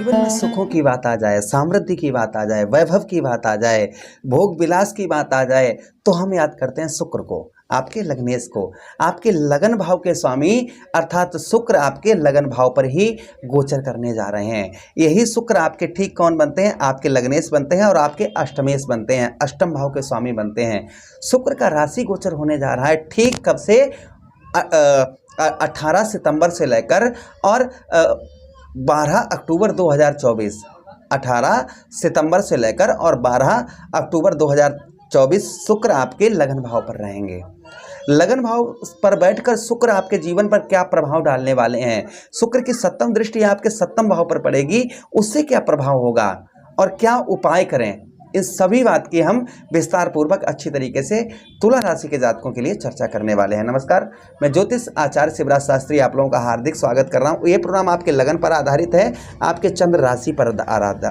जीवन में सुखों की बात आ जाए, समृद्धि की बात आ जाए, वैभव की बात आ जाए, भोग विलास की बात आ जाए, तो हम याद करते हैं शुक्र को, आपके लग्नेश को, आपके लगन भाव के स्वामी अर्थात शुक्र आपके लगन भाव पर ही गोचर करने जा रहे हैं। यही शुक्र आपके ठीक कौन बनते हैं? आपके लग्नेश बनते हैं और आपके अष्टमेश बनते हैं, अष्टम भाव के स्वामी बनते हैं। शुक्र का राशि गोचर होने जा रहा है ठीक कब से? 18 सितंबर से लेकर और 12 अक्टूबर 2024। 18 सितंबर से लेकर और 12 अक्टूबर 2024 शुक्र आपके लगन भाव पर रहेंगे। लगन भाव पर बैठकर शुक्र आपके जीवन पर क्या प्रभाव डालने वाले हैं? शुक्र की सप्तम दृष्टि आपके सप्तम भाव पर पड़ेगी, उससे क्या प्रभाव होगा और क्या उपाय करें, इस सभी बात की हम विस्तार पूर्वक अच्छी तरीके से तुला राशि के जातकों के लिए चर्चा करने वाले हैं। नमस्कार, मैं ज्योतिष आचार्य शिवराज शास्त्री आप लोगों का हार्दिक स्वागत कर रहा हूं। ये प्रोग्राम आपके लगन पर आधारित है, आपके चंद्र राशि पर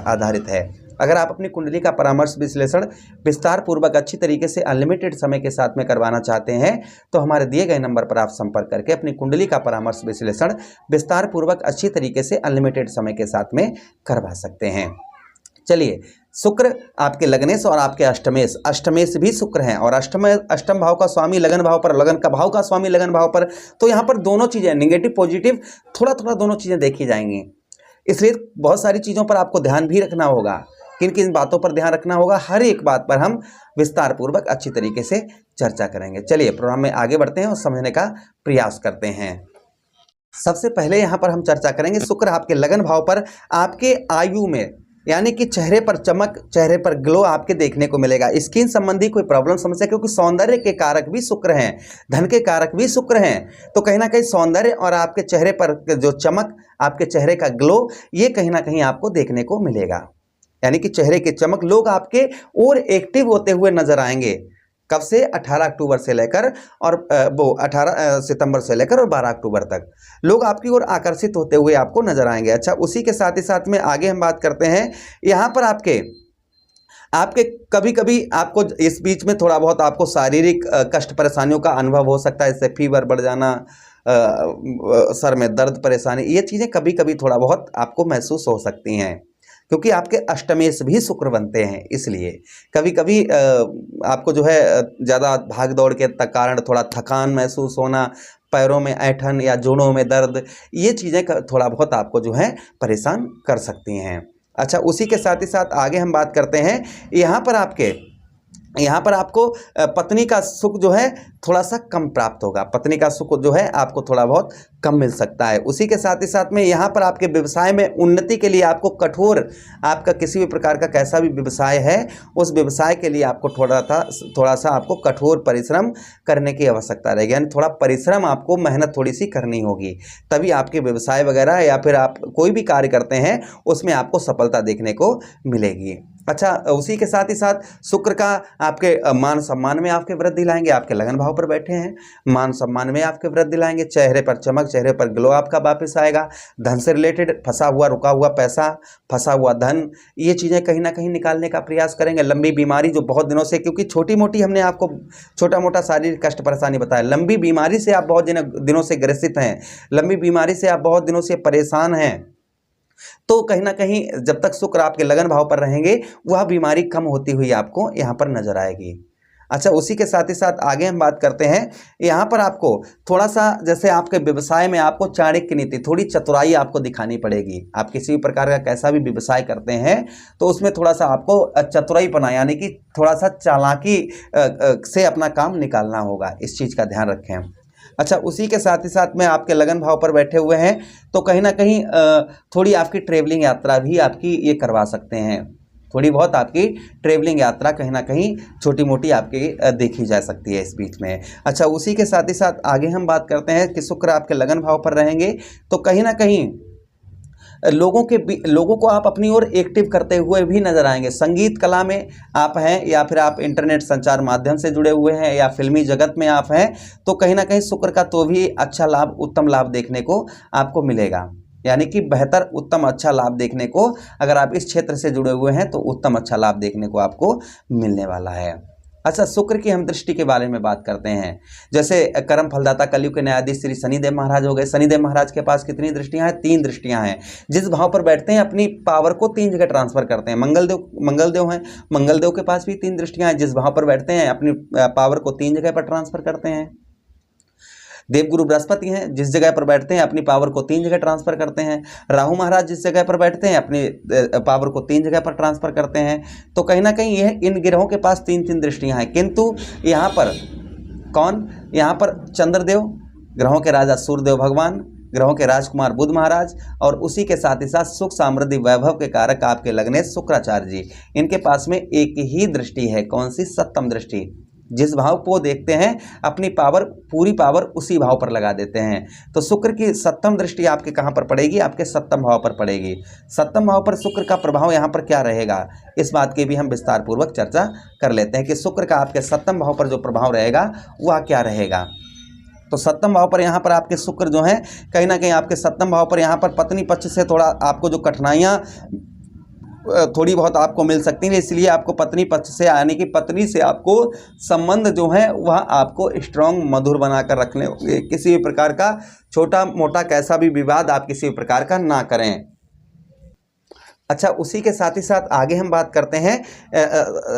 आधारित है। अगर आप अपनी कुंडली का परामर्श विश्लेषण विस्तार पूर्वक अच्छी तरीके से अनलिमिटेड समय के साथ में करवाना चाहते हैं तो हमारे दिए गए नंबर पर आप संपर्क करके अपनी कुंडली का परामर्श विश्लेषण विस्तार पूर्वक अच्छी तरीके से अनलिमिटेड समय के साथ में करवा सकते हैं। चलिए, शुक्र आपके लगनेश और आपके अष्टमेश, अष्टमेश भी शुक्र हैं और अष्टम भाव का स्वामी लगन भाव पर, लगन का भाव का स्वामी लगन भाव पर, तो यहाँ पर दोनों चीज़ें नेगेटिव पॉजिटिव थोड़ा थोड़ा दोनों चीज़ें देखी जाएंगी। इसलिए बहुत सारी चीज़ों पर आपको ध्यान भी रखना होगा। किन किन बातों पर ध्यान रखना होगा, हर एक बात पर हम विस्तार पूर्वक अच्छी तरीके से चर्चा करेंगे। चलिए प्रोग्राम में आगे बढ़ते हैं और समझने का प्रयास करते हैं। सबसे पहले यहाँ पर हम चर्चा करेंगे शुक्र आपके लगन भाव पर आपके आयु में, यानी कि चेहरे पर चमक, चेहरे पर ग्लो आपके देखने को मिलेगा। स्किन संबंधी कोई प्रॉब्लम समस्या, क्योंकि सौंदर्य के कारक भी शुक्र हैं, धन के कारक भी शुक्र हैं, तो कहीं ना कहीं सौंदर्य और आपके चेहरे पर जो चमक, आपके चेहरे का ग्लो, ये कहीं ना कहीं आपको देखने को मिलेगा। यानी कि चेहरे की चमक, लोग आपके और एक्टिव होते हुए नजर आएंगे। कब से? 18 अक्टूबर से लेकर और 18 सितंबर से लेकर और 12 अक्टूबर तक लोग आपकी ओर आकर्षित होते हुए आपको नजर आएंगे। अच्छा, उसी के साथ ही साथ में आगे हम बात करते हैं। यहाँ पर आपके कभी कभी आपको इस बीच में थोड़ा बहुत आपको शारीरिक कष्ट परेशानियों का अनुभव हो सकता है, इससे फीवर बढ़ जाना, सर में दर्द परेशानी, ये चीज़ें कभी कभी थोड़ा बहुत आपको महसूस हो सकती हैं, क्योंकि आपके अष्टमेश भी शुक्र बनते हैं। इसलिए कभी कभी आपको जो है ज़्यादा भाग दौड़ के कारण थोड़ा थकान महसूस होना, पैरों में ऐंठन या जोड़ों में दर्द, ये चीज़ें थोड़ा बहुत आपको जो है परेशान कर सकती हैं। अच्छा, उसी के साथ ही साथ आगे हम बात करते हैं। यहाँ पर आपको पत्नी का सुख जो है थोड़ा सा कम प्राप्त होगा, पत्नी का सुख जो है आपको थोड़ा बहुत कम मिल सकता है। उसी के साथ ही साथ में यहाँ पर आपके व्यवसाय में उन्नति के लिए आपको कठोर, आपका किसी भी प्रकार का कैसा भी व्यवसाय है, उस व्यवसाय के लिए आपको थोड़ा सा आपको कठोर परिश्रम करने की आवश्यकता रहेगी। यानी थोड़ा परिश्रम, आपको मेहनत थोड़ी सी करनी होगी, तभी आपके व्यवसाय वगैरह या फिर आप कोई भी कार्य करते हैं उसमें आपको सफलता देखने को मिलेगी। अच्छा, उसी के साथ ही साथ शुक्र का आपके मान सम्मान में आपके वृद्धि लाएंगे। आपके लगन भाव पर बैठे हैं, मान सम्मान में आपके वृद्धि लाएंगे, चेहरे पर चमक, चेहरे पर ग्लो आपका वापस आएगा। धन से रिलेटेड फंसा हुआ, रुका हुआ पैसा, फंसा हुआ धन, ये चीज़ें कहीं ना कहीं निकालने का प्रयास करेंगे। लंबी बीमारी जो बहुत दिनों से, क्योंकि छोटी मोटी हमने आपको छोटा मोटा शारीरिक कष्ट परेशानी बताया, लंबी बीमारी से आप बहुत दिनों से ग्रसित हैं, लंबी बीमारी से आप बहुत दिनों से परेशान हैं, तो कहीं ना कहीं जब तक शुक्र आपके लगन भाव पर रहेंगे वह बीमारी कम होती हुई आपको यहाँ पर नजर आएगी। अच्छा, उसी के साथ ही साथ आगे हम बात करते हैं। यहाँ पर आपको थोड़ा सा, जैसे आपके व्यवसाय में आपको चाणक्य नीति, थोड़ी चतुराई आपको दिखानी पड़ेगी। आप किसी भी प्रकार का कैसा भी व्यवसाय करते हैं तो उसमें थोड़ा सा आपको चतुराई पना, यानी कि थोड़ा सा चालाकी से अपना काम निकालना होगा, इस चीज़ का ध्यान रखें। अच्छा, उसी के साथ ही साथ में आपके लगन भाव पर बैठे हुए हैं तो कहीं ना कहीं थोड़ी आपकी ट्रेवलिंग यात्रा भी आपकी ये करवा सकते हैं। थोड़ी बहुत आपकी ट्रेवलिंग यात्रा कहीं ना कहीं छोटी मोटी आपकी देखी जा सकती है इस बीच में। अच्छा, उसी के साथ ही साथ आगे हम बात करते हैं कि शुक्र आपके लगन भाव पर रहेंगे तो कहीं ना कहीं लोगों को आप अपनी ओर एक्टिव करते हुए भी नजर आएंगे। संगीत कला में आप हैं या फिर आप इंटरनेट संचार माध्यम से जुड़े हुए हैं या फिल्मी जगत में आप हैं, तो कहीं ना कहीं शुक्र का तो भी अच्छा लाभ, उत्तम लाभ देखने को आपको मिलेगा। यानी कि बेहतर, उत्तम, अच्छा लाभ देखने को, अगर आप इस क्षेत्र से जुड़े हुए हैं तो उत्तम अच्छा लाभ देखने को आपको मिलने वाला है। अच्छा, शुक्र की हम दृष्टि के बारे में बात करते हैं। जैसे कर्म फलदाता कलयुग के न्यायाधीश श्री शनिदेव महाराज हो गए। शनिदेव महाराज के पास कितनी दृष्टियां हैं? 3 दृष्टियां हैं। जिस भाव पर बैठते हैं अपनी पावर को 3 जगह ट्रांसफर करते हैं। मंगलदेव हैं, मंगलदेव के पास भी 3 दृष्टियां हैं। जिस भाव पर बैठते हैं अपनी पावर को 3 जगह पर ट्रांसफर करते हैं। देवगुरु बृहस्पति हैं, जिस जगह पर बैठते हैं अपनी पावर को 3 जगह ट्रांसफर करते हैं। राहु महाराज जिस जगह पर बैठते हैं अपनी पावर को 3 जगह पर ट्रांसफर करते हैं। तो कहीं ना कहीं यह इन ग्रहों के पास 3 दृष्टियां हैं। किंतु यहाँ पर कौन? यहाँ पर चंद्रदेव, ग्रहों के राजा सूर्यदेव भगवान, ग्रहों के राजकुमार बुध महाराज, और उसी के साथ ही साथ सुख समृद्धि वैभव के कारक आपके लग्नेश शुक्राचार्य जी, इनके पास में एक ही दृष्टि है। कौन सी? सप्तम दृष्टि। जिस भाव को देखते हैं अपनी पावर, पूरी पावर उसी भाव पर लगा देते हैं। तो शुक्र की सप्तम दृष्टि आपके कहाँ पर पड़ेगी? आपके सप्तम भाव पर पड़ेगी। सप्तम भाव पर शुक्र का प्रभाव यहाँ पर क्या रहेगा, इस बात की भी हम विस्तार पूर्वक चर्चा कर लेते हैं कि शुक्र का आपके सप्तम भाव पर जो प्रभाव रहेगा वह क्या रहेगा। तो सप्तम भाव पर यहाँ पर आपके शुक्र जो हैं, कहीं ना कहीं आपके सप्तम भाव पर यहाँ पर पत्नी पक्ष से थोड़ा आपको जो कठिनाइयाँ थोड़ी बहुत आपको मिल सकती हैं, इसलिए आपको पत्नी पक्ष से, यानी कि पत्नी से आपको संबंध जो है वह आपको स्ट्रांग मधुर बनाकर रखने होंगे। किसी भी प्रकार का छोटा मोटा कैसा भी विवाद आप किसी भी प्रकार का ना करें। अच्छा, उसी के साथ ही साथ आगे हम बात करते हैं,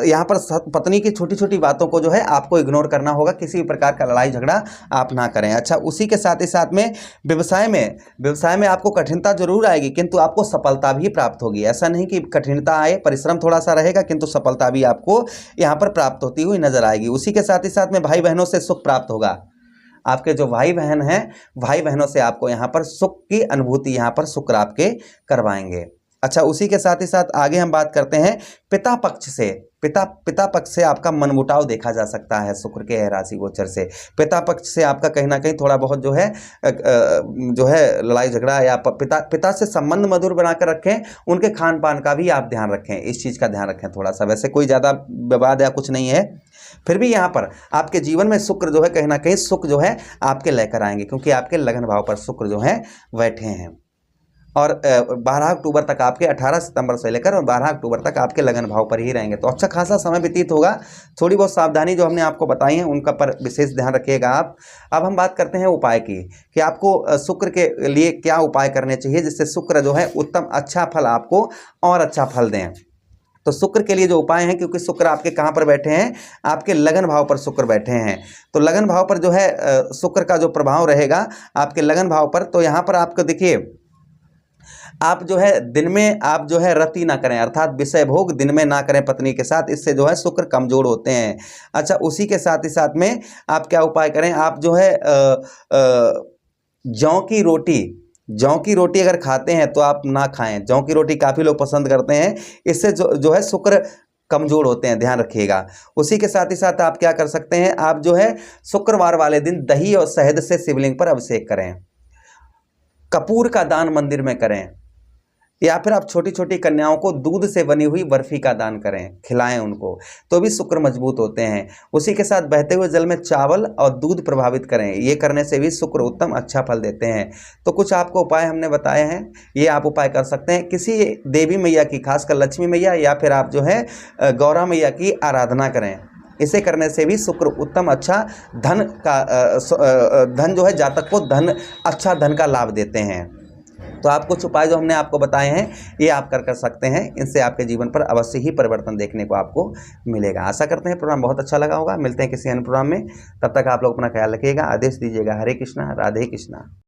यहाँ पर पत्नी की छोटी छोटी बातों को जो है आपको इग्नोर करना होगा, किसी भी प्रकार का लड़ाई झगड़ा आप ना करें। अच्छा, उसी के साथ ही साथ में व्यवसाय में आपको कठिनता जरूर आएगी, किंतु आपको सफलता भी प्राप्त होगी। ऐसा नहीं कि कठिनता आए, परिश्रम थोड़ा सा रहेगा, किंतु सफलता भी आपको यहाँ पर प्राप्त होती हुई नजर आएगी। उसी के साथ ही साथ में भाई बहनों से सुख प्राप्त होगा। आपके जो भाई बहन हैं, भाई बहनों से आपको यहाँ पर सुख की अनुभूति यहाँ पर शुक्र आपके करवाएंगे। अच्छा, उसी के साथ ही साथ आगे हम बात करते हैं पिता पक्ष से। पिता पक्ष से आपका मनमुटाव देखा जा सकता है शुक्र के राशि गोचर से। पिता पक्ष से आपका कहीं ना कहीं थोड़ा बहुत जो है लड़ाई झगड़ा, या पिता से संबंध मधुर बनाकर रखें। उनके खान पान का भी आप ध्यान रखें, इस चीज़ का ध्यान रखें थोड़ा सा। वैसे कोई ज़्यादा विवाद या कुछ नहीं है, फिर भी यहाँ पर आपके जीवन में शुक्र जो है कहीं ना कहीं सुख जो है आपके लेकर आएंगे, क्योंकि आपके लगन भाव पर शुक्र जो है बैठे हैं। और 12 अक्टूबर तक आपके, 18 सितंबर से लेकर और 12 अक्टूबर तक आपके लगन भाव पर ही रहेंगे। तो अच्छा खासा समय व्यतीत होगा। थोड़ी बहुत सावधानी जो हमने आपको बताई है उनका पर विशेष ध्यान रखिएगा आप। अब हम बात करते हैं उपाय की, कि आपको शुक्र के लिए क्या उपाय करने चाहिए जिससे शुक्र जो है उत्तम अच्छा फल आपको और अच्छा फल दें। तो शुक्र के लिए जो उपाय हैं, क्योंकि शुक्र आपके कहाँ पर बैठे हैं? आपके लगन भाव पर शुक्र बैठे हैं। तो लगन भाव पर जो है शुक्र का जो प्रभाव रहेगा आपके लगन भाव पर, तो यहाँ पर आपको देखिए, आप जो है दिन में आप जो है रति ना करें, अर्थात विषय भोग दिन में ना करें पत्नी के साथ, इससे जो है शुक्र कमजोर होते हैं। अच्छा, उसी के साथ ही साथ में आप क्या उपाय करें? आप जो है जौ की रोटी अगर खाते हैं तो आप ना खाएं। जौ की रोटी काफ़ी लोग पसंद करते हैं, इससे जो है शुक्र कमजोर होते हैं, ध्यान रखिएगा। उसी के साथ ही साथ आप क्या कर सकते हैं? आप जो है शुक्रवार वाले दिन दही और शहद से शिवलिंग पर अभिषेक करें। कपूर का दान मंदिर में करें, या फिर आप छोटी छोटी कन्याओं को दूध से बनी हुई बर्फी का दान करें, खिलाएं उनको, तो भी शुक्र मजबूत होते हैं। उसी के साथ बहते हुए जल में चावल और दूध प्रभावित करें, ये करने से भी शुक्र उत्तम अच्छा फल देते हैं। तो कुछ आपको उपाय हमने बताए हैं, ये आप उपाय कर सकते हैं। किसी देवी मैया की, खासकर लक्ष्मी मैया या फिर आप जो है गौरा मैया की आराधना करें। इसे करने से भी शुक्र उत्तम अच्छा धन जो है जातक को अच्छा धन का लाभ देते हैं। तो आप कुछ उपाय जो हमने आपको बताए हैं ये आप कर सकते हैं, इनसे आपके जीवन पर अवश्य ही परिवर्तन देखने को आपको मिलेगा। आशा करते हैं प्रोग्राम बहुत अच्छा लगा होगा। मिलते हैं किसी अन्य प्रोग्राम में, तब तक आप लोग अपना ख्याल रखिएगा। आदेश दीजिएगा। हरे कृष्णा, राधे कृष्णा।